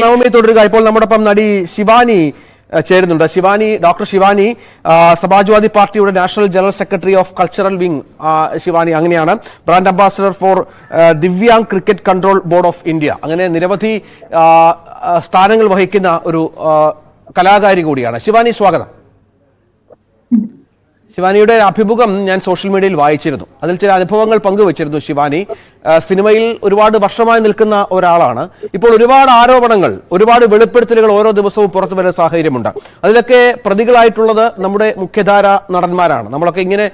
നവമി തുടരുക. ഇപ്പോൾ നമ്മോടൊപ്പം നടി ശിവാനി ചേരുന്നുണ്ട്. ഡോക്ടർ ശിവാനി സമാജ്വാദി പാർട്ടിയുടെ national general secretary of cultural wing Shivani അങ്ങനെയാണ്. Brand ambassador for Divyang cricket control board of India. അങ്ങനെ നിരവധി സ്ഥാനങ്ങൾ വഹിക്കുന്ന ഒരു കലാകാരി കൂടിയാണ്. ശിവാനി, സ്വാഗതം. ശിവാനിയുടെ അഭിമുഖം ഞാൻ സോഷ്യൽ മീഡിയയിൽ വായിച്ചിരുന്നു. അതിൽ ചില അനുഭവങ്ങൾ പങ്കുവച്ചിരുന്നു. ശിവാനി സിനിമയിൽ ഒരുപാട് വർഷമായി നിൽക്കുന്ന ഒരാളാണ്. ഇപ്പോൾ ഒരുപാട് ആരോപണങ്ങൾ, ഒരുപാട് വെളിപ്പെടുത്തലുകൾ ഓരോ ദിവസവും പുറത്തു വരുന്ന സാഹചര്യമുണ്ട്. അതിലൊക്കെ പ്രതികളായിട്ടുള്ളത് നമ്മുടെ മുഖ്യധാര നടന്മാരാണ്. നമ്മളൊക്കെ ഇങ്ങനെ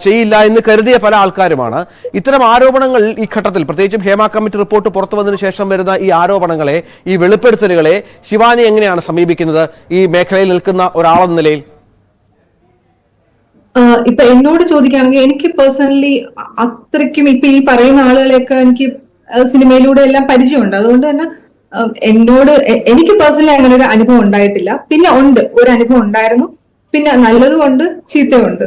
ചെയ്യില്ല എന്ന് കരുതിയ പല ആൾക്കാരുമാണ്. ഇത്തരം ആരോപണങ്ങൾ ഈ ഘട്ടത്തിൽ, പ്രത്യേകിച്ചും ഹേമ കമ്മിറ്റി റിപ്പോർട്ട് പുറത്തു വന്നതിന് ശേഷം വരുന്ന ഈ ആരോപണങ്ങളെ, ഈ വെളിപ്പെടുത്തലുകളെ ശിവാനി എങ്ങനെയാണ് സമീപിക്കുന്നത് ഈ മേഖലയിൽ നിൽക്കുന്ന ഒരാളെന്ന നിലയിൽ? ഇപ്പൊ എന്നോട് ചോദിക്കുകയാണെങ്കിൽ എനിക്ക് പേഴ്സണലി അത്രയ്ക്കും ഇപ്പൊ ഈ പറയുന്ന ആളുകളെയൊക്കെ എനിക്ക് സിനിമയിലൂടെ എല്ലാം പരിചയമുണ്ട്. അതുകൊണ്ട് തന്നെ എനിക്ക് പേഴ്സണലി അങ്ങനെ ഒരു അനുഭവം ഉണ്ടായിട്ടില്ല. പിന്നെ ഒരു അനുഭവം ഉണ്ടായിരുന്നു. പിന്നെ നല്ലതുകൊണ്ട് ചീത്തയുണ്ട്.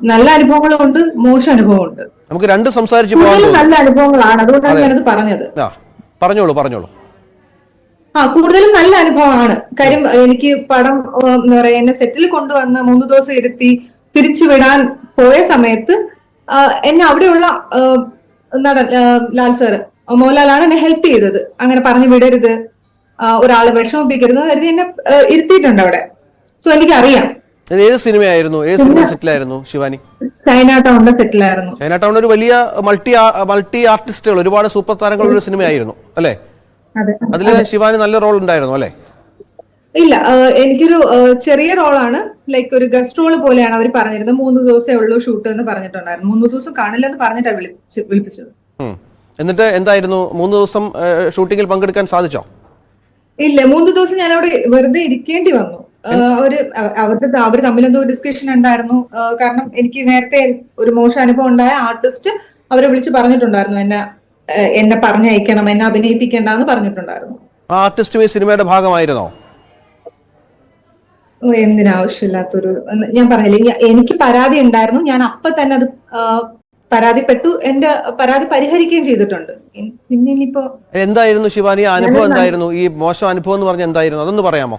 നല്ല അനുഭവങ്ങളുണ്ട്, മോശം അനുഭവമുണ്ട്. നമുക്ക് രണ്ട് സംസാരിച്ച് നല്ല അനുഭവങ്ങളാണ്, അതുകൊണ്ടാണ് ഞാനത് പറഞ്ഞത്. പറഞ്ഞോളൂ. കൂടുതലും നല്ല അനുഭവമാണ്. കാര്യം എനിക്ക് പടം എന്താ പറയാ, എന്നെ സെറ്റിൽ കൊണ്ടുവന്ന് 3 ദിവസം ഇരുത്തി തിരിച്ചു വിടാൻ പോയ സമയത്ത് എന്നെ അവിടെയുള്ള നടൻ ലാൽ സാറ്, മോഹൻലാലാണ് എന്നെ ഹെൽപ്പ് ചെയ്തത്. അങ്ങനെ പറഞ്ഞു വിടരുത്, ഒരാളെ വിഷമിപ്പിക്കരുത് കരുതി എന്നെ ഇരുത്തിയിട്ടുണ്ട് അവിടെ. സോ എനിക്കറിയാം. ഏത് സിനിമയായിരുന്നു? ഏത് സിനിമ സെറ്റിലായിരുന്നു ശിവാനി? ചൈന ടൗണിന്റെ സെറ്റിലായിരുന്നു. ചൈന ടൗൺ ഒരു വലിയ മൾട്ടി ആർട്ടിസ്റ്റുകൾ, ഒരുപാട് സൂപ്പർ താരങ്ങളുടെ ഒരു സിനിമയായിരുന്നു അല്ലെ? അതില് ശിവാനി നല്ല റോൾ ഉണ്ടായിരുന്നു അല്ലെ? ഇല്ല, എനിക്കൊരു ചെറിയ റോളാണ്. ലൈക്ക് ഒരു ഗസ്റ്റ് റോള് പോലെയാണ് അവർ പറഞ്ഞിരുന്നത്. 3 ദിവസമേ ഉള്ളൂ ഷൂട്ട് എന്ന് പറഞ്ഞിട്ടുണ്ടായിരുന്നു. 3 ദിവസം കാണില്ലെന്ന് പറഞ്ഞിട്ടാണ് വിളിപ്പിച്ചത്. എന്നിട്ട് എന്തായിരുന്നു, 3 ദിവസം ഷൂട്ടിങ്ങിൽ പങ്കെടുക്കാൻ സാധിച്ചോ? ഇല്ല, 3 ദിവസം ഞാൻ അവിടെ വെറുതെ ഇരിക്കേണ്ടി വന്നു. അവര് തമ്മിലെന്തോ ഡിസ്കഷൻ ഉണ്ടായിരുന്നു. കാരണം എനിക്ക് നേരത്തെ ഒരു മോശം അനുഭവം ഉണ്ടായ ആർട്ടിസ്റ്റ് അവരെ വിളിച്ച് പറഞ്ഞിട്ടുണ്ടായിരുന്നു, എന്നെ പറഞ്ഞയക്കണം, എന്നെ അഭിനയിപ്പിക്കേണ്ടെന്ന് പറഞ്ഞിട്ടുണ്ടായിരുന്നു. ആർട്ടിസ്റ്റ് സിനിമയുടെ ഭാഗമായിരുന്നോ? എന്തിനാവശ്യമില്ലാത്തൊരു, ഞാൻ പറഞ്ഞില്ലേ, എനിക്ക് പരാതി ഉണ്ടായിരുന്നു. ഞാൻ അപ്പൊ തന്നെ അത് പരാതിപ്പെട്ടു. എന്റെ പരാതി പരിഹരിക്കുകയും ചെയ്തിട്ടുണ്ട്. പിന്നെ ഇനിയിപ്പോ എന്തായിരുന്നു ശിവാനി അനുഭവം? എന്തായിരുന്നു ഈ മോശം അനുഭവം എന്ന് പറഞ്ഞ? എന്തായിരുന്നു അതൊന്ന് പറയാമോ?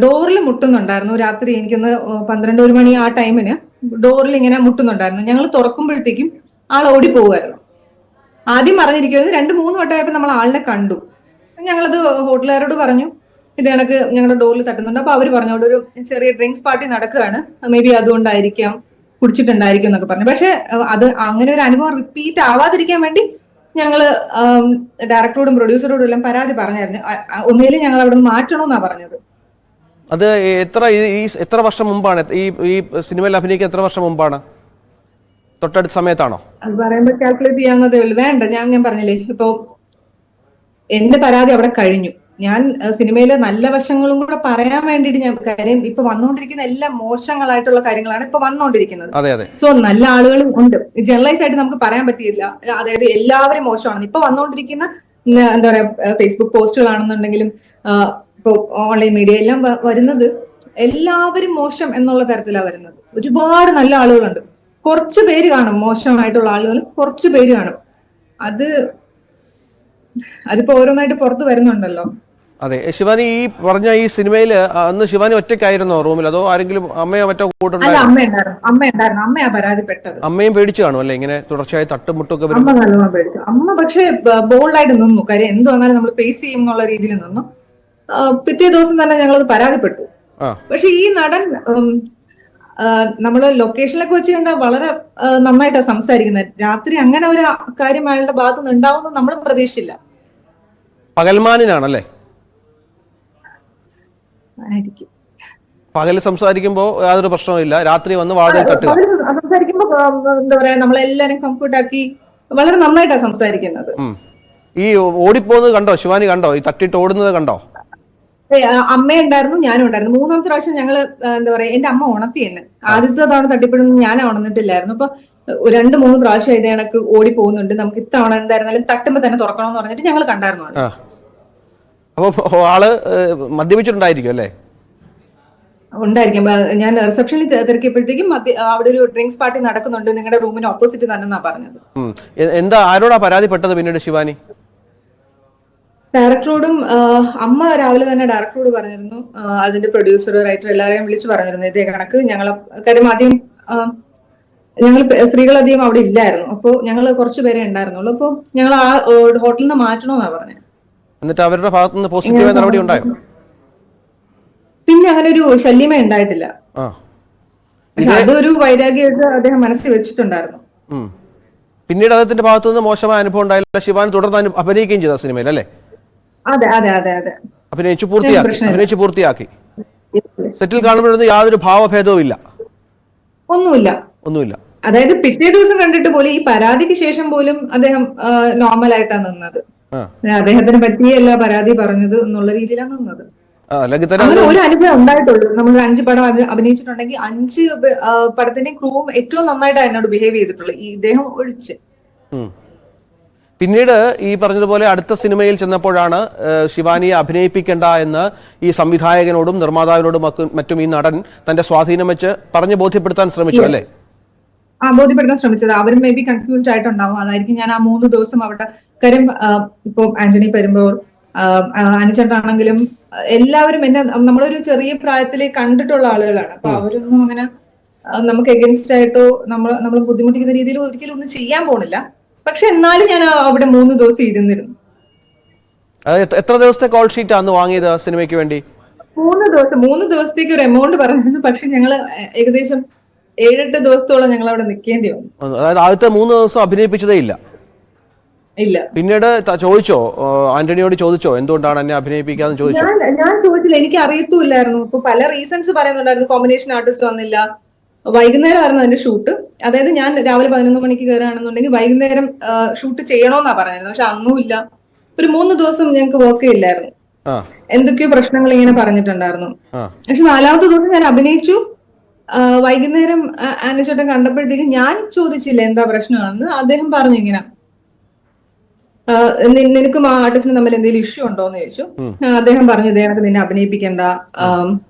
ഡോറിൽ മുട്ടുന്നുണ്ടായിരുന്നു രാത്രി. എനിക്കൊന്ന് 12-1 മണി ആ ടൈമിന് ഡോറിൽ ഇങ്ങനെ മുട്ടുന്നുണ്ടായിരുന്നു. ഞങ്ങൾ തുറക്കുമ്പോഴത്തേക്കും ആൾ ഓടി പോവുമായിരുന്നു. ആദ്യം പറഞ്ഞിരിക്കുന്നത് 2-3 വട്ടമായപ്പോ നമ്മൾ ആളിനെ കണ്ടു. ഞങ്ങളത് ഹോട്ടലുകാരോട് പറഞ്ഞു, ഇത് കണക്ക് ഞങ്ങളുടെ ഡോറിൽ തട്ടുന്നുണ്ട്. അപ്പൊ അവര് പറഞ്ഞു അവിടെ ഒരു ചെറിയ ഡ്രിങ്ക്സ് പാർട്ടി നടക്കുകയാണ്, മേ ബി അതുകൊണ്ടായിരിക്കാം, കുടിച്ചിട്ടുണ്ടായിരിക്കും എന്നൊക്കെ പറഞ്ഞു. പക്ഷെ അത് അങ്ങനെ ഒരു അനുഭവം റിപ്പീറ്റ് ആവാതിരിക്കാൻ വേണ്ടി ഞങ്ങള് ഡയറക്ടറോടും പ്രൊഡ്യൂസറോടും എല്ലാം പരാതി പറഞ്ഞായിരുന്നു. ഒന്നിലും ഞങ്ങൾ അവിടെ നിന്ന് മാറ്റണമെന്നാ പറഞ്ഞത്. അത് എത്ര വർഷം മുമ്പാണ്? ഈ സിനിമയിൽ അഭിനയിക്കാൻ എത്ര വർഷം മുമ്പാണ്? തൊട്ടടുത്ത സമയത്താണോ? അത് പറയുമ്പോൾ കാൽക്കുലേറ്റ് ചെയ്യാവുന്നതേ ഉള്ളൂ. വേണ്ട, ഞാൻ പറഞ്ഞില്ലേ, ഇപ്പൊ എന്റെ പരാതി അവിടെ കഴിഞ്ഞു. ഞാൻ സിനിമയിലെ നല്ല വശങ്ങളും കൂടെ പറയാൻ വേണ്ടിയിട്ട് കാര്യം ഇപ്പൊ വന്നുകൊണ്ടിരിക്കുന്ന എല്ലാം മോശങ്ങളായിട്ടുള്ള കാര്യങ്ങളാണ് ഇപ്പൊ വന്നുകൊണ്ടിരിക്കുന്നത്. സോ നല്ല ആളുകളും ഉണ്ട്. ജനറലൈസ് ആയിട്ട് നമുക്ക് പറയാൻ പറ്റില്ല, അതായത് എല്ലാവരും മോശമാണ്. ഇപ്പൊ വന്നുകൊണ്ടിരിക്കുന്ന എന്താ പറയാ, ഫേസ്ബുക്ക് പോസ്റ്റുകളാണെന്നുണ്ടെങ്കിലും ഇപ്പൊ ഓൺലൈൻ മീഡിയ എല്ലാം വരുന്നത് എല്ലാവരും മോശം എന്നുള്ള തരത്തിലാണ് വരുന്നത്. ഒരുപാട് നല്ല ആളുകളുണ്ട്, കുറച്ചു പേര് കാണും മോശമായിട്ടുള്ള ആളുകൾ, കുറച്ചു പേര് കാണും. അതിപ്പോ ഓരോന്നായിട്ട് പുറത്തു വരുന്നുണ്ടല്ലോ. അതെ ശിവാനി, ഈ പറഞ്ഞ ഈ സിനിമയിൽ അന്ന് ശിവാനി ഒറ്റയ്ക്കായിരുന്നോ റൂമിൽ, അതോ ആരെങ്കിലും അമ്മയോ മറ്റോ കൂട്ടുണ്ടായിരുന്നു? അമ്മയാ പരാതിപ്പെട്ടത്. അമ്മയും പേടിച്ചു കാണും അല്ലെ, ഇങ്ങനെ തുടർച്ചയായി തട്ടുമുട്ടൊക്കെ? അമ്മ നല്ലോണം പേടിച്ചു. അമ്മ പക്ഷെ ബോൾഡായിട്ട് നിന്നു. കാര്യം എന്ത് വന്നാലും നമ്മൾ ഫേസ് ചെയ്യും എന്നുള്ള രീതിയിൽ നിന്നു. പിറ്റേ ദിവസം തന്നെ ഞങ്ങളത് പരാതിപ്പെട്ടു. പക്ഷെ ഈ നടൻ നമ്മള് ലൊക്കേഷനിലൊക്കെ വെച്ച് കണ്ടാൽ വളരെ നന്നായിട്ടാണ് സംസാരിക്കുന്നത്. രാത്രി അങ്ങനെ ഒരു കാര്യം അയാളുടെ ഭാഗത്ത് നിന്ന് ഉണ്ടാവുമെന്ന് നമ്മൾ പ്രതീക്ഷിച്ചില്ല. പകൽമാനാണല്ലേ? പകല് സംസാരിക്കുമ്പോ യാതൊരു പ്രശ്നമില്ല, രാത്രി വന്ന് വാതിൽ തട്ടുക. സംസാരിക്കുമ്പോ എന്താ പറയാ, നമ്മളെല്ലാരും കംഫർട്ട് ആക്കി വളരെ നന്നായിട്ടാണ് സംസാരിക്കുന്നത്. ഈ ഓടിപ്പോകുന്നത് കണ്ടോ ശിവാനി? കണ്ടോ ഈ തട്ടിട്ട് ഓടുന്നത് കണ്ടോ? അമ്മയുണ്ടായിരുന്നു, ഞാനും ഉണ്ടായിരുന്നു. 3ാമത്തെ പ്രാവശ്യം ഞങ്ങള് എന്താ പറയാ, എന്റെ അമ്മ ഉണർത്തി എന്നെ. ആദ്യത്തെ തവണ തട്ടിപ്പെടുന്ന ഞാൻ ഉണർന്നിട്ടില്ലായിരുന്നു. അപ്പൊ 2-3 പ്രാവശ്യം ഇത് കണക്ക് ഓടി പോകുന്നുണ്ട്, നമുക്ക് ഇത്തവണ എന്തായിരുന്നാലും തട്ടുമ്പോ തന്നെ തുറക്കണമെന്ന് പറഞ്ഞിട്ട് ഞങ്ങൾ കണ്ടായിരുന്നു. അപ്പൊ ആള് മദ്യപിച്ചിട്ടുണ്ടായിരിക്കും അല്ലേ? ഉണ്ടായിരിക്കും. ഞാൻ റിസപ്ഷനിൽ തിരക്കിയപ്പോഴത്തേക്കും അവിടെ ഒരു ഡ്രിങ്ക്സ് പാർട്ടി നടക്കുന്നുണ്ട്, നിങ്ങളുടെ റൂമിന് ഓപ്പോസിറ്റ് തന്നെ പറഞ്ഞത്. എന്താ, ആരോടാ പരാതിപ്പെട്ടത് പിന്നീട് ശിവാനി? ഡയറക്ടറോടും അമ്മ രാവിലെ തന്നെ ഡയറക്ടറോട് പറഞ്ഞിരുന്നു, അതിന്റെ പ്രൊഡ്യൂസർ, റൈറ്റർ എല്ലാവരെയും വിളിച്ചു പറഞ്ഞിരുന്നു ഇതേ കണക്ക്. കാര്യം ആദ്യം ഞങ്ങൾ സ്ത്രീകളധികം അവിടെ ഇല്ലായിരുന്നു. അപ്പോൾ ഞങ്ങൾ കുറച്ച് പേരെ ഉണ്ടായിരുന്നുള്ളൂ. അപ്പോൾ ഞങ്ങൾ ആ ഹോട്ടലിൽ നിന്ന് മാറ്റണമെന്നാ പറഞ്ഞത്. എന്നിട്ട് അവരുടെ ഭാഗത്തു നിന്ന് പോസിറ്റീവായ നടപടി ഉണ്ടായോ? പിന്നെ അങ്ങനെ ഒരു ശല്യമേ ഉണ്ടായിട്ടില്ല. പക്ഷെ അതൊരു വൈരാഗ്യമായിട്ട് അദ്ദേഹം മനസ്സിൽ വെച്ചിട്ടുണ്ടായിരുന്നു. പിന്നീട് അദ്ദേഹത്തിന്റെ ഭാഗത്തു നിന്ന് മോശമായ അനുഭവം ഉണ്ടായില്ല. ശിവാനി തുടർന്ന് അഭിനയിക്കുകയും ചെയ്ത സിനിമയിൽ അല്ലേ? അതെ അതെ അതെ അതെ അഭിനയിച്ചു പൂർത്തിയാക്കി. സെറ്റിൽ കാണുമ്പോഴൊന്നും യാതൊരു ഭാവഭേദവും ഇല്ല? ഒന്നുമില്ല. അതായത് പിറ്റേ ദിവസം കണ്ടിട്ട് പോലും, ഈ പരാതിക്ക് ശേഷം പോലും അദ്ദേഹം നോർമൽ ആയിട്ടാണ് നിന്നത്. അദ്ദേഹത്തിന് പറ്റിയല്ല പരാതി പറഞ്ഞത് എന്നുള്ള രീതിയിലാണ് നിന്നത്. അങ്ങനെ ഒരു അനുഭവം ഉണ്ടായിട്ടുള്ളൂ. നമ്മൾ 5 പടം അഭിനയിച്ചിട്ടുണ്ടെങ്കിൽ 5 പടത്തിന്റെ ക്രൂവും ഏറ്റവും നന്നായിട്ടാണ് എന്നോട് ബിഹേവ് ചെയ്തിട്ടുള്ളത്, ഈ ഇദ്ദേഹം ഒഴിച്ച്. പിന്നീട് ഈ പറഞ്ഞതുപോലെ അടുത്ത സിനിമയിൽ ചെന്നപ്പോഴാണ് ശിവാനിയെ അഭിനയിപ്പിക്കേണ്ട എന്ന് ഈ സംവിധായകനോടും നിർമ്മാതാവിനോടും മറ്റും ഈ നടൻ തന്റെ സ്വാധീനം വെച്ച് പറഞ്ഞു ബോധ്യപ്പെടുത്താൻ ശ്രമിച്ചു അല്ലേ? ബോധ്യപ്പെടുത്താൻ ശ്രമിച്ചത്. അവരും മേ ബി കൺഫ്യൂസ്ഡ് ആയിട്ടുണ്ടാവും. അതായിരിക്കും ഞാൻ ആ 3 ദിവസം അവിടെ. കാര്യം ഇപ്പൊ ആന്റണി പെരുമ്പോർ, അനുചേട്ടനാണെങ്കിലും എല്ലാവരും എന്നെ നമ്മളൊരു ചെറിയ പ്രായത്തിലേ കണ്ടിട്ടുള്ള ആളുകളാണ്. അപ്പൊ അവരൊന്നും അങ്ങനെ നമുക്ക് എഗൻസ്റ്റ് ആയിട്ടോ നമ്മൾ ബുദ്ധിമുട്ടിക്കുന്ന രീതിയിൽ ഒരിക്കലും ഒന്നും ചെയ്യാൻ പോണില്ല. പക്ഷെ എന്നാലും ഞാൻ അവിടെ 3 ദിവസം ഇരുന്നിരുന്നു. എത്ര ദിവസത്തെ കോൾ ഷീറ്റ് അന്ന് വാങ്ങിയത് സിനിമയ്ക്ക് വേണ്ടി? 3 ദിവസത്തേക്ക് ഒരു എമൗണ്ട് പറഞ്ഞിരുന്നു. പക്ഷെ ഞങ്ങള് ഏകദേശം 7-8 ദിവസത്തോളം ഞങ്ങൾ അവിടെ നിൽക്കേണ്ടി വന്നു. അതായത് ആദ്യത്തെ 3 ദിവസം അഭിനയിപ്പിച്ചതേ ഇല്ല? പിന്നീട് ചോദിച്ചോ, ആന്റണിയോട് ചോദിച്ചോ എന്തുകൊണ്ടാണ് എന്നെ അഭിനയിപ്പിക്കാന്ന് ചോദിച്ചോ? ഞാൻ ചോദിച്ചില്ല, എനിക്ക് അറിയത്തുമില്ലായിരുന്നു. ഇപ്പൊ പല റീസൺസ് പറയുന്നുണ്ടായിരുന്നു. കോമ്പിനേഷൻ ആർട്ടിസ്റ്റ് വന്നില്ല, വൈകുന്നേരമായിരുന്നു അതിന്റെ ഷൂട്ട്. അതായത് ഞാൻ രാവിലെ 11 മണിക്ക് കയറുകയാണെന്നുണ്ടെങ്കിൽ വൈകുന്നേരം ഷൂട്ട് ചെയ്യണോന്നാ പറഞ്ഞിരുന്നത്. പക്ഷെ അന്നും ഇല്ല. ഒരു 3 ദിവസം ഞങ്ങൾക്ക് വർക്ക് ഇല്ലായിരുന്നു. എന്തൊക്കെയോ പ്രശ്നങ്ങൾ ഇങ്ങനെ പറഞ്ഞിട്ടുണ്ടായിരുന്നു. പക്ഷെ 4ാമത്തെ ദിവസം ഞാൻ അഭിനയിച്ചു. വൈകുന്നേരം ആനച്ചേട്ടൻ കണ്ടപ്പോഴത്തേക്കും ഞാൻ ചോദിച്ചില്ല എന്താ പ്രശ്നമാണെന്ന്. അദ്ദേഹം പറഞ്ഞു ഇങ്ങനെ, നിനക്കും ആ ആർട്ടിസ്റ്റിനും തമ്മിൽ എന്തെങ്കിലും ഇഷ്യൂ ഉണ്ടോന്ന് ചോദിച്ചു. അദ്ദേഹം പറഞ്ഞു ഇദ്ദേഹത്തെ നിന്നെ അഭിനയിപ്പിക്കണ്ട,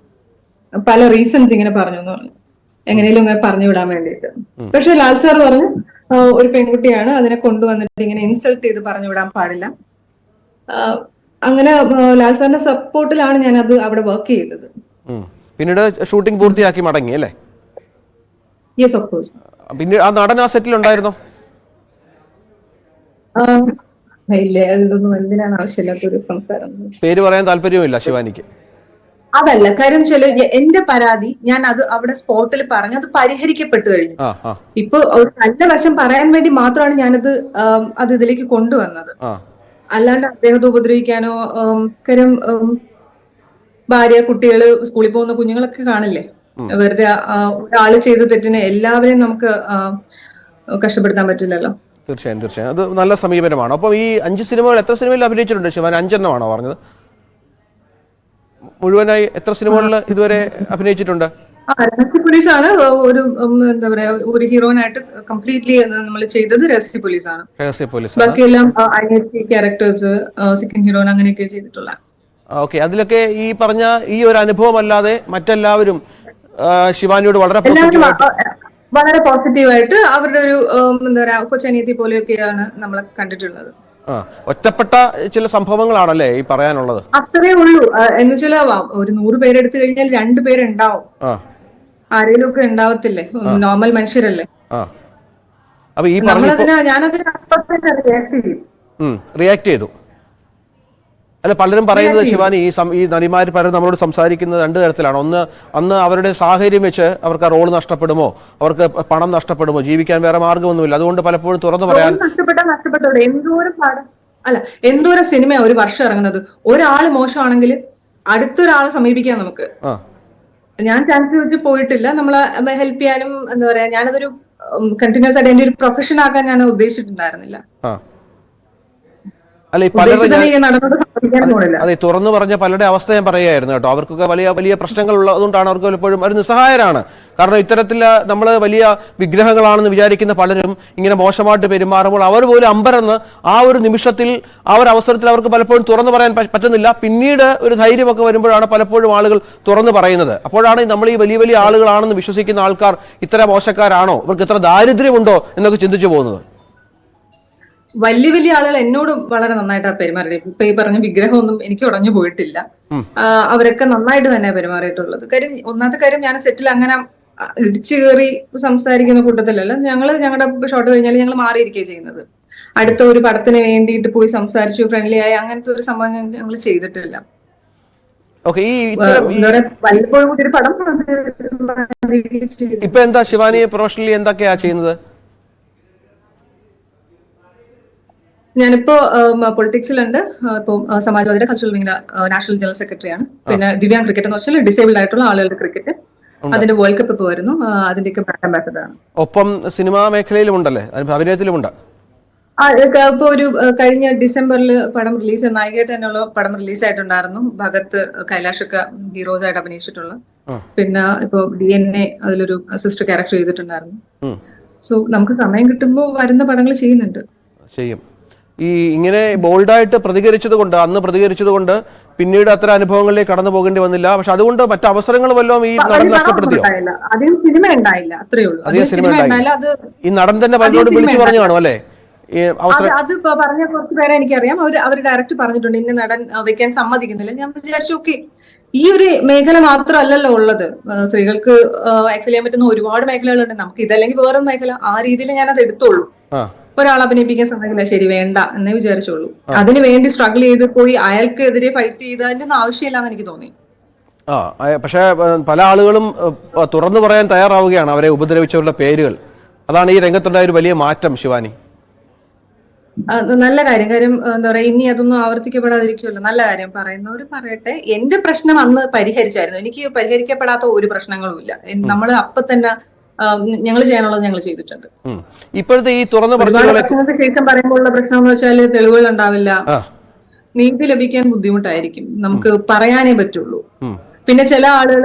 പല റീസൺസ് ഇങ്ങനെ പറഞ്ഞു എന്ന് പറഞ്ഞു, എങ്ങനെയും ഇങ്ങനെ പറഞ്ഞു വിടാൻ വേണ്ടിയിട്ട്. പക്ഷെ ലാൽ സാർ പറഞ്ഞു ഒരു പെൺകുട്ടിയാണ്, അതിനെ കൊണ്ടുവന്നിട്ട് ഇങ്ങനെ ഇൻസൾട്ട് ചെയ്ത് പറഞ്ഞു വിടാൻ പാടില്ല. അങ്ങനെ ലാൽ സാറിന്റെ സപ്പോർട്ടിലാണ് ഞാൻ അത് അവിടെ വർക്ക് ചെയ്തത്. പിന്നീട് ഷൂട്ടിംഗ് പൂർത്തിയാക്കി മടങ്ങി അല്ലേ? Yes, of course. പിന്നീട് ആ നടൻ ആ സെറ്റിൽ ഉണ്ടായിരുന്നോ? ഇല്ല, അതിലൊന്നും എന്തിനാണ് ആവശ്യമില്ലാത്തൊരു സംസാരം. പേര് പറയാൻ താല്പര്യമില്ല ശിവാനിക്ക്? അതല്ല കാര്യം, എന്റെ പരാതി ഞാൻ അത് അവിടെ സ്പോട്ടിൽ പറഞ്ഞു, അത് പരിഹരിക്കപ്പെട്ടു കഴിഞ്ഞു. ഇപ്പൊ ഒരു നല്ല വശം പറയാൻ വേണ്ടി മാത്രമാണ് ഞാനത് ഇതിലേക്ക് കൊണ്ടുവന്നത്. അല്ലാണ്ട് അദ്ദേഹത്തെ ഉപദ്രവിക്കാനോ, കാര്യം ഭാര്യ, കുട്ടികള്, സ്കൂളിൽ പോകുന്ന കുഞ്ഞുങ്ങളൊക്കെ കാണില്ലേ, വെറുതെ ഒരാള് ചെയ്ത തെറ്റിനെ എല്ലാവരെയും നമുക്ക് കഷ്ടപ്പെടുത്താൻ പറ്റില്ലല്ലോ. തീർച്ചയായും അത് നല്ല സമീപനമാണ്. അപ്പൊ ഈ 5 സിനിമകൾ, എത്ര സിനിമയിൽ അഭിനയിച്ചിട്ടുണ്ട് ശിവാനി? 5 എണ്ണമാണോ പറഞ്ഞത്? മുഴുവനായി എത്ര സിനിമകളിൽ ഇതുവരെ അഭിനയിച്ചിട്ടുണ്ട്? രഹസ്യ പോലീസാണ് ഒരു എന്താ പറയാ, ഒരു ഹീറോയിനായിട്ട് കംപ്ലീറ്റ്ലി നമ്മൾ ചെയ്തത് രഹസ്യ പോലീസാണ്. ബാക്കിയെല്ലാം ക്യാരക്ടേഴ്സ്, സെക്കൻഡ് ഹീറോയിൻ അങ്ങനെയൊക്കെ ചെയ്തിട്ടുള്ള. ഓക്കെ, അതിലൊക്കെ ഈ പറഞ്ഞ ഈ ഒരു അനുഭവം അല്ലാതെ മറ്റെല്ലാവരും ശിവാനിയോട് വളരെ പോസിറ്റീവായിട്ട് അവരുടെ ഒരു എന്താ പറയാ കൊച്ചനിയത്തി പോലെയൊക്കെയാണ് നമ്മളെ കണ്ടിട്ടുള്ളത്. ഒറ്റപ്പെട്ട ചില സംഭവങ്ങളാണല്ലേ ഈ പറയാനുള്ളത്? അത്രേ ഉള്ളൂ. എന്ന് വെച്ചാൽ ഒരു 100 പേരെടുത്തു കഴിഞ്ഞാൽ 2 പേരുണ്ടാവും, ആരെങ്കിലും ഒക്കെ ഉണ്ടാവത്തില്ലേ, നോർമൽ മനുഷ്യരല്ലേ. ഞാനതിന് റിയാക്ട് ചെയ്തു. അല്ല, പലരും പറയുന്നത് ശിവാനി, ഈ നടിമാർ പലരും നമ്മളോട് സംസാരിക്കുന്നത് 2 തരത്തിലാണ്. അന്ന് അവരുടെ സാഹചര്യം വെച്ച് അവർക്ക് ആ റോൾ നഷ്ടപ്പെടുമോ, അവർക്ക് പണം നഷ്ടപ്പെടുമോ, ജീവിക്കാൻ വേറെ മാർഗമൊന്നുമില്ല, അതുകൊണ്ട് പലപ്പോഴും തുറന്നു പറയാൻ. നഷ്ടപ്പെട്ടോടെ എന്തോരം സിനിമ ഒരു വർഷം ഇറങ്ങുന്നത്. ഒരാള് മോശമാണെങ്കിൽ അടുത്തൊരാളെ സമീപിക്കാം നമുക്ക്. ഞാൻ ചാൻസ് വെച്ച് പോയിട്ടില്ല. നമ്മളെ ഹെൽപ്പ് ചെയ്യാനും എന്താ പറയാ, ഞാനതൊരു കണ്ടിന്യൂസ് ആയിട്ട് എന്റെ ഒരു പ്രൊഫഷൻ ആക്കാൻ ഞാൻ ഉദ്ദേശിച്ചിട്ടുണ്ടായിരുന്നില്ല. അതെ, തുറന്നു പറഞ്ഞ പലരുടെ അവസ്ഥ ഞാൻ പറയുകയായിരുന്നു കേട്ടോ. അവർക്കൊക്കെ വലിയ വലിയ പ്രശ്നങ്ങൾ ഉള്ളതുകൊണ്ടാണ് അവർക്ക് പലപ്പോഴും അവർ നിസ്സഹായരാണ്. കാരണം ഇത്തരത്തിൽ നമ്മൾ വലിയ വിഗ്രഹങ്ങളാണെന്ന് വിചാരിക്കുന്ന പലരും ഇങ്ങനെ മോശമായിട്ട് പെരുമാറുമ്പോൾ അവർ പോലും അമ്പരന്ന് ആ ഒരു നിമിഷത്തിൽ, ആ ഒരു അവസരത്തിൽ അവർക്ക് പലപ്പോഴും തുറന്നു പറയാൻ പറ്റുന്നില്ല. പിന്നീട് ഒരു ധൈര്യമൊക്കെ വരുമ്പോഴാണ് പലപ്പോഴും ആളുകൾ തുറന്നു പറയുന്നത്. അപ്പോഴാണ് നമ്മൾ ഈ വലിയ വലിയ ആളുകളാണെന്ന് വിശ്വസിക്കുന്ന ആൾക്കാർ ഇത്ര മോശക്കാരാണോ, ഇവർക്ക് ഇത്ര ദാരിദ്ര്യമുണ്ടോ എന്നൊക്കെ ചിന്തിച്ചു പോകുന്നത്. വലിയ വലിയ ആളുകൾ എന്നോട് വളരെ നന്നായിട്ടാണ് പെരുമാറിയത്. ഇപ്പൊ ഈ പറഞ്ഞ വിഗ്രഹമൊന്നും എനിക്ക് ഉടഞ്ഞു പോയിട്ടില്ല. അവരൊക്കെ നന്നായിട്ട് തന്നെ പെരുമാറിയിട്ടുള്ളത്. കാര്യം ഒന്നാമത്തെ കാര്യം, ഞാൻ സെറ്റിൽ അങ്ങനെ ഇടിച്ചു കയറി സംസാരിക്കുന്ന കൂട്ടത്തിലല്ല. ഞങ്ങളുടെ ഷോട്ട് കഴിഞ്ഞാൽ ഞങ്ങൾ മാറിയിരിക്കുകയാണ് ചെയ്യുന്നത്. അടുത്ത ഒരു പടത്തിന് വേണ്ടിയിട്ട് പോയി സംസാരിച്ചു ഫ്രണ്ട്ലി ആയി അങ്ങനത്തെ ഒരു സംഭവം ഞങ്ങൾ ചെയ്തിട്ടില്ല. വല്ലപ്പോഴും കൂടി ഒരു പടം ഇപ്പൊ എന്താ ശിവാനി പ്രൊഫഷണലി എന്തൊക്കെയാ ചെയ്യുന്നത്? ഞാനിപ്പോ പൊളിറ്റിക്സിലുണ്ട്. ഇപ്പൊ സമാജ്വാദിയുടെ കൾച്ചറൽ വിങ്ങിന്റെ നാഷണൽ ജനറൽ സെക്രട്ടറിയാണ്. പിന്നെ ദിവ്യാങ് ക്രിക്കറ്റ് എന്ന് വെച്ചാൽ ഡിസേബിൾഡ് ആയിട്ടുള്ള ആളുകളുടെ ക്രിക്കറ്റ്, അതിന്റെ വേൾഡ് കപ്പ് ഇപ്പൊ വരുന്നു. അതിന്റെയൊക്കെ ബ്രാൻഡ് അംബാസഡറാണ്. ഒപ്പം സിനിമാ മേഖലയിലും ഉണ്ടല്ലേ, അഭിനയത്തിലുമുണ്ട്. ഇപ്പൊ ഒരു കഴിഞ്ഞ ഡിസംബറിൽ പടം റിലീസ്, നായികയായിട്ട് തന്നെയുള്ള പടം റിലീസ് ആയിട്ടുണ്ടായിരുന്നു. ഭഗത് കൈലാഷൊക്കെ ഹീറോസ് ആയിട്ട് അഭിനയിച്ചിട്ടുള്ള. പിന്നെ ഇപ്പൊ DNA അതിലൊരു സിസ്റ്റർ ക്യാരക്ടർ ചെയ്തിട്ടുണ്ടായിരുന്നു. സോ നമുക്ക് സമയം കിട്ടുമ്പോൾ വരുന്ന പടങ്ങൾ ചെയ്യുന്നുണ്ട്. ചെയ്യും. ഈ ഇങ്ങനെ ബോൾഡായിട്ട് അന്ന് പ്രതികരിച്ചത് കൊണ്ട് പിന്നീട് അത്ര അനുഭവങ്ങളിലേക്ക് കടന്നു പോകേണ്ടി വന്നില്ല. പക്ഷെ അതുകൊണ്ട് മറ്റു അവസരങ്ങൾ വല്ലതും ഈ നടൻ നഷ്ടപ്പെടുത്തിയോ? അധികം സിനിമ ഉണ്ടായില്ല, അത്രേ ഉള്ളൂ. അധികം സിനിമ ഉണ്ടായില്ല. ഈ നടൻ തന്നെ പലരോട് വിളിച്ചു പറഞ്ഞു കാണും അല്ലേ? അത് പറഞ്ഞ കുറച്ച് പേരെ എനിക്കറിയാം. അവർ ഡയറക്റ്റ് പറഞ്ഞിട്ടുണ്ട് ഇന്ന നടൻ വെക്കാൻ സമ്മതിക്കുന്നില്ല. ഞാൻ വിചാരിച്ചു ഓക്കെ, ഈ ഒരു മേഖല മാത്രമല്ലല്ലോ ഉള്ളത്. സ്ത്രീകൾക്ക് എക്സൽ ചെയ്യാൻ പറ്റുന്ന ഒരുപാട് മേഖലകളുണ്ട്. നമുക്ക് ഇതല്ലെങ്കിൽ വേറൊരു മേഖല, ആ രീതിയിൽ ഞാൻ അത് എടുത്തോളൂ. ഒരാൾ അഭിനയിപ്പിക്കാൻ സമ്മതിക്കില്ല, ശരി വേണ്ട എന്നേ വിചാരിച്ചോളൂ. അതിനു വേണ്ടി സ്ട്രഗിൾ ചെയ്ത് പോയി അയാൾക്കെതിരെ ഫൈറ്റ് ചെയ്തതിന്റെ ഒന്നും ആവശ്യമില്ലാന്ന് എനിക്ക് തോന്നി. പക്ഷെ പല ആളുകളും തുറന്നു പറയാൻ തയ്യാറാവുകയാണ് അവരെ ഉപദ്രവിച്ചവരുടെ പേരുകൾ. അതാണ് ഈ രംഗത്തുണ്ടായ ഒരു വലിയ മാറ്റം. ശിവാനി, നല്ല കാര്യം. എന്താ പറയാ, ഇനി അതൊന്നും ആവർത്തിക്കപ്പെടാതിരിക്കുമല്ലോ. നല്ല കാര്യം, പറയുന്നവർ പറയട്ടെ. എന്റെ പ്രശ്നം അന്ന് പരിഹരിച്ചായിരുന്നു. എനിക്ക് പരിഹരിക്കപ്പെടാത്ത ഒരു പ്രശ്നങ്ങളും ഇല്ല. നമ്മൾ അപ്പൊ തന്നെ ഞങ്ങൾ ചെയ്യാനുള്ളത് ഞങ്ങൾ ചെയ്തിട്ടുണ്ട്. ഇപ്പോഴത്തെ ഈ തുറന്നു ശേഷം പറയുമ്പോൾ ഉള്ള പ്രശ്നം എന്ന് വെച്ചാൽ തെളിവുകൾ ഉണ്ടാവില്ല, നീതി ലഭിക്കാൻ ബുദ്ധിമുട്ടായിരിക്കും, നമുക്ക് പറയാനേ പറ്റുള്ളൂ. പിന്നെ ചില ആളുകൾ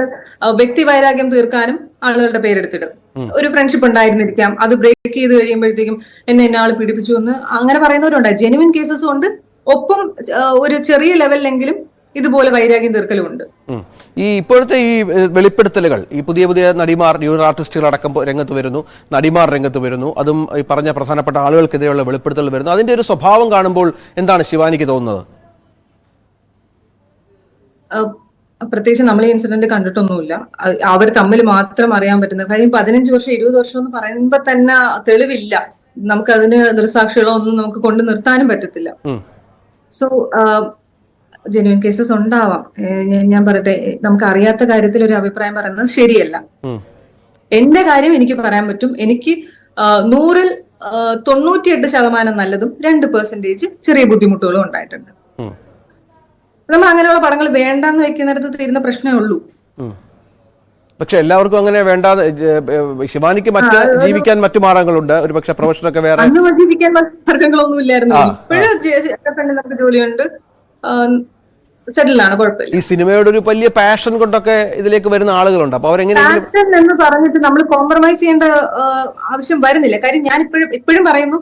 വ്യക്തി വൈരാഗ്യം തീർക്കാനും ആളുകളുടെ പേരെടുത്തിടും. ഒരു ഫ്രണ്ട്ഷിപ്പ് ഉണ്ടായിരുന്നിരിക്കാം, അത് ബ്രേക്ക് ചെയ്ത് കഴിയുമ്പോഴത്തേക്കും എന്നെ ആൾ പീഡിപ്പിച്ചു എന്ന് അങ്ങനെ പറയുന്നവരുണ്ടായി. ജെനുവിൻ കേസസും ഉണ്ട്, ഒപ്പം ഒരു ചെറിയ ലെവലിലെങ്കിലും ഇതുപോലെ വൈരാഗ്യം തീർക്കലും ഉണ്ട്. ഈ ഇപ്പോഴത്തെ ഈ വെളിപ്പെടുത്തലുകൾ, ഈ പുതിയ പുതിയ നടിമാർ, ന്യൂർ ആർട്ടിസ്റ്റുകൾ അടക്കം രംഗത്ത് വരുന്നു, നടിമാർ രംഗത്ത് വരുന്നു, അതും ഈ പറഞ്ഞ പ്രധാനപ്പെട്ട ആളുകൾക്കെതിരെയുള്ള വെളിപ്പെടുത്തൽ വരുന്നു. അതിന്റെ ഒരു സ്വഭാവം കാണുമ്പോൾ എന്താണ് ശിവാനിക്ക് തോന്നുന്നത്? പ്രത്യേകിച്ച് നമ്മൾ ഈ ഇൻസിഡന്റ് കണ്ടിട്ടൊന്നുമില്ല. അവർ തമ്മിൽ മാത്രം അറിയാൻ പറ്റുന്ന കാര്യം. 15 വർഷം 20 വർഷം എന്ന് പറയുമ്പോ തന്നെ തെളിവില്ല, നമുക്ക് അതിന് ദൃസാക്ഷികളോ ഒന്നും നമുക്ക് കൊണ്ട് നിർത്താനും പറ്റത്തില്ല. സോ ജെന്യുവൻ കേസസ് ഉണ്ടാവാം. ഞാൻ പറയട്ടെ, നമുക്ക് അറിയാത്ത കാര്യത്തിൽ ഒരു അഭിപ്രായം പറയുന്നത് ശരിയല്ല. എന്റെ കാര്യം എനിക്ക് പറയാൻ പറ്റും. എനിക്ക് 100-ൽ 98% നല്ലതും 2% ചെറിയ ബുദ്ധിമുട്ടുകളും ഉണ്ടായിട്ടുണ്ട്. നമ്മൾ അങ്ങനെയുള്ള പടങ്ങൾ വേണ്ടെന്ന് വെക്കുന്നിടത്ത് തീരുന്ന പ്രശ്നമേ ഉള്ളൂ. പക്ഷെ എല്ലാവർക്കും അങ്ങനെ വേണ്ട. ശിവാനിക്ക് ജീവിക്കാൻ മറ്റു മാർഗങ്ങളുണ്ട്, ഒരു പക്ഷെ പ്രൊഫഷനൊക്കെ വേറെ. അന്ന് ജീവിക്കാൻ മാർഗങ്ങളൊന്നും ഇല്ലായിരുന്നു. ഇപ്പോഴും നമുക്ക് ജോലിയുണ്ട്, സെറ്റിലാണ്, കുഴപ്പമില്ല. ഈ സിനിമയോട് ഒരു വലിയ പാഷൻ കൊണ്ടൊക്കെ ഇതിലേക്ക് വരുന്ന ആളുകളുണ്ട്. അപ്പൊ അവരെങ്ങനെയെങ്കിലും പാഷൻ എന്ന് പറഞ്ഞിട്ട് നമ്മൾ കോംപ്രമൈസ് ചെയ്യേണ്ട ആവശ്യം വരുന്നില്ല. കാര്യം ഞാൻ ഇപ്പോഴും പറയുന്നു,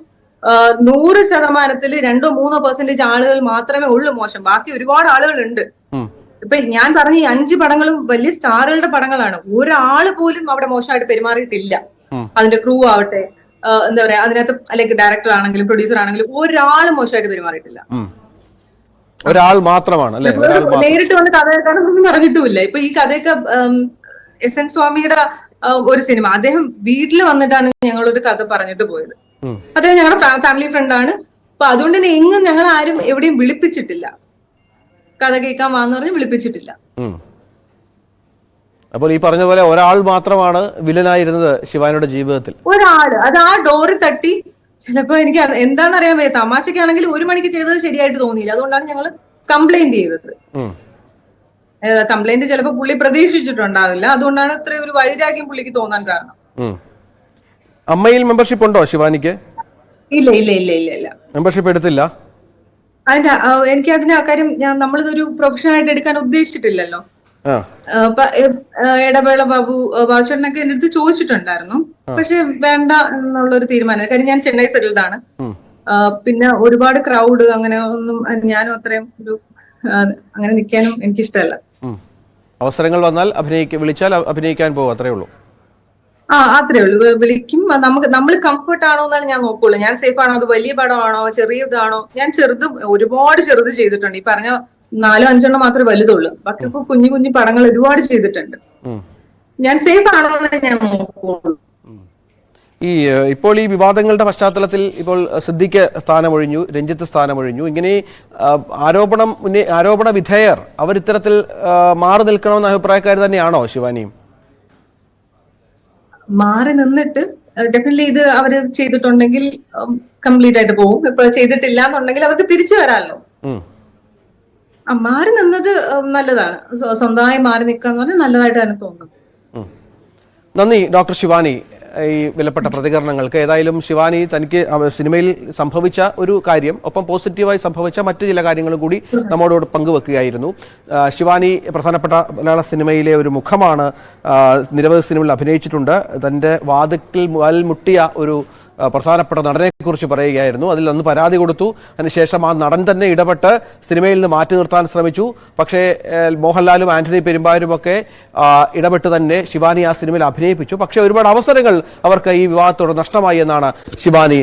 100%-ൽ 2-3% ആളുകൾ മാത്രമേ ഉള്ളൂ മോശം, ബാക്കി ഒരുപാട് ആളുകളുണ്ട്. ഇപ്പൊ ഞാൻ പറഞ്ഞ ഈ 5 പടങ്ങളും വലിയ സ്റ്റാറുകളുടെ പടങ്ങളാണ്. ഒരാള് പോലും അവിടെ മോശമായിട്ട് പെരുമാറിയിട്ടില്ല. അതിന്റെ ക്രൂ ആവട്ടെ, എന്താ പറയാ, അതിനകത്ത് അല്ലെങ്കിൽ ഡയറക്ടർ ആണെങ്കിലും പ്രൊഡ്യൂസർ ആണെങ്കിലും ഒരാളും മോശമായിട്ട് പെരുമാറിയിട്ടില്ല. ഒരാൾ മാത്രമാണ് അല്ലെ, നേരിട്ട് വന്ന് കഥ കേൾക്കാനൊന്നും പറഞ്ഞിട്ടുമില്ല. ഇപ്പൊ ഈ കഥയൊക്കെ SN സ്വാമിയുടെ ഒരു സിനിമ, അദ്ദേഹം വീട്ടിൽ വന്നിട്ടാണ് ഞങ്ങളൊരു കഥ പറഞ്ഞിട്ട് പോയത്. അദ്ദേഹം ഞങ്ങളുടെ ഫാമിലി ഫ്രണ്ടാണ്. അപ്പൊ അതുകൊണ്ട് തന്നെ എങ്ങും ഞങ്ങൾ ആരും എവിടെയും വിളിപ്പിച്ചിട്ടില്ല, കഥ കേൾക്കാൻ വാന്ന് പറഞ്ഞ് വിളിപ്പിച്ചിട്ടില്ല. അപ്പോൾ ഈ പറഞ്ഞ പോലെ ഒരാൾ മാത്രമാണ് വില്ലനായിരുന്നത് ശിവാനിയുടെ ജീവിതത്തിൽ. ഒരാള്, അത് ആ ഡോറ് തട്ടി. ചിലപ്പോ എനിക്ക് എന്താണെന്നറിയാൻ വയ്യ, തമാശക്കാണെങ്കിൽ 1 മണിക്ക് ചെയ്തത് ശരിയായിട്ട് തോന്നിയില്ല, അതുകൊണ്ടാണ് ഞങ്ങൾ കംപ്ലൈന്റ് ചെയ്തത്. കംപ്ലൈന്റ് ചിലപ്പോ പുള്ളി പ്രതീക്ഷിച്ചിട്ടുണ്ടാവില്ല, അതുകൊണ്ടാണ് ഇത്രയും ഒരു വൈരാഗ്യം പുള്ളിക്ക് തോന്നാൻ കാരണം. അമ്മയിൽ മെമ്പർഷിപ്പ് ഉണ്ടോ ശിവാനിക്ക്? ഇല്ല ഇല്ല ഇല്ല ഇല്ല ഇല്ല, മെമ്പർഷിപ്പ് എടുത്തില്ല. അതിന്റെ എനിക്ക് അതിന്റെ കാര്യം, നമ്മളിതൊരു പ്രൊഫഷനായിട്ട് എടുക്കാൻ ഉദ്ദേശിച്ചിട്ടില്ലല്ലോ. ഇടവേള ബാബുചേട്ടനൊക്കെ എന്റെ അടുത്ത് ചോദിച്ചിട്ടുണ്ടായിരുന്നു, പക്ഷെ വേണ്ട എന്നുള്ളൊരു തീരുമാനം. കാര്യം ഞാൻ ചെന്നൈ സെറ്റിൽഡ് ആണ്. പിന്നെ ഒരുപാട് ക്രൗഡ് അങ്ങനെ ഒന്നും ഞാനും അത്രയും ഒരു അങ്ങനെ നിൽക്കാനും എനിക്കിഷ്ടമല്ല. അവസരങ്ങൾ വന്നാൽ വിളിച്ചാൽ അഭിനയിക്കാൻ പോകും, അത്രേ ഉള്ളൂ. അത്രേ ഉള്ളൂ. വിളിക്കും. നമ്മൾ കംഫർട്ട് ആണോ എന്നാണ് ഞാൻ നോക്കുള്ളൂ. ഞാൻ സേഫ് ആണോ, അത് വലിയ പടമാണോ ചെറിയതാണോ. ഞാൻ ഒരുപാട് ചെറുത് ചെയ്തിട്ടുണ്ട്. ഈ പറഞ്ഞ 4-5 മാത്രമേ വലുതുള്ളൂ. ബാക്കി ഇപ്പൊ കുഞ്ഞു കുഞ്ഞു പടങ്ങൾ ഒരുപാട് ചെയ്തിട്ടുണ്ട്. ഞാൻ സേഫ് ആണോ എന്ന് ഞാൻ നോക്കുള്ളൂ. ഇപ്പോൾ ഈ വിവാദങ്ങളുടെ പശ്ചാത്തലത്തിൽ ഇപ്പോൾ സിദ്ദിഖ് സ്ഥാനമൊഴിഞ്ഞു, രഞ്ജിത്ത് സ്ഥാനമൊഴിഞ്ഞു. ഇങ്ങനെ ആരോപണ വിധേയർ അവരിത്തരത്തിൽ മാറി നിൽക്കണമെന്ന അഭിപ്രായക്കാർ തന്നെയാണോ ശിവാനിയും? മാറി നിന്നിട്ട് ഡെഫിനറ്റ്ലി ഇത് അവര് ചെയ്തിട്ടുണ്ടെങ്കിൽ കംപ്ലീറ്റ് ആയിട്ട് പോകും. ഇപ്പൊ ചെയ്തിട്ടില്ല എന്നുണ്ടെങ്കിൽ അവർക്ക് തിരിച്ചു വരാമല്ലോ. മാറി നിന്നത് നല്ലതാണ്. സ്വന്തമായി മാറി നിൽക്കുക എന്ന് പറഞ്ഞാൽ നല്ലതായിട്ട് തന്നെ തോന്നുന്നു. നന്ദി ഡോക്ടർ ശിവാനി ഈ വിലപ്പെട്ട പ്രതികരണങ്ങൾക്ക്. ഏതായാലും ശിവാനി തനിക്ക് സിനിമയിൽ സംഭവിച്ച ഒരു കാര്യം, ഒപ്പം പോസിറ്റീവായി സംഭവിച്ച മറ്റു ചില കാര്യങ്ങളും കൂടി നമ്മോട് പങ്കുവെക്കുകയായിരുന്നു. ശിവാനി പ്രധാനപ്പെട്ട മലയാള സിനിമയിലെ ഒരു മുഖമാണ്. നിരവധി സിനിമകളിൽ അഭിനയിച്ചിട്ടുണ്ട്. തൻ്റെ വാതിൽക്കൽ മുട്ടിയ ഒരു പ്രധാനപ്പെട്ട നടനെ കുറിച്ച് പറയുകയായിരുന്നു. അതിൽ അന്ന് പരാതി കൊടുത്തു. അതിനുശേഷം ആ നടൻ തന്നെ ഇടപെട്ട് സിനിമയിൽ നിന്ന് മാറ്റി നിർത്താൻ ശ്രമിച്ചു. പക്ഷേ മോഹൻലാലും ആന്റണി പെരുമ്പാവൂരും ഒക്കെ ഇടപെട്ട് തന്നെ ശിവാനി ആ സിനിമയിൽ അഭിനയിപ്പിച്ചു. പക്ഷേ ഒരുപാട് അവസരങ്ങൾ അവർക്ക് ഈ വിവാദത്തോടെ നഷ്ടമായി എന്നാണ് ശിവാനി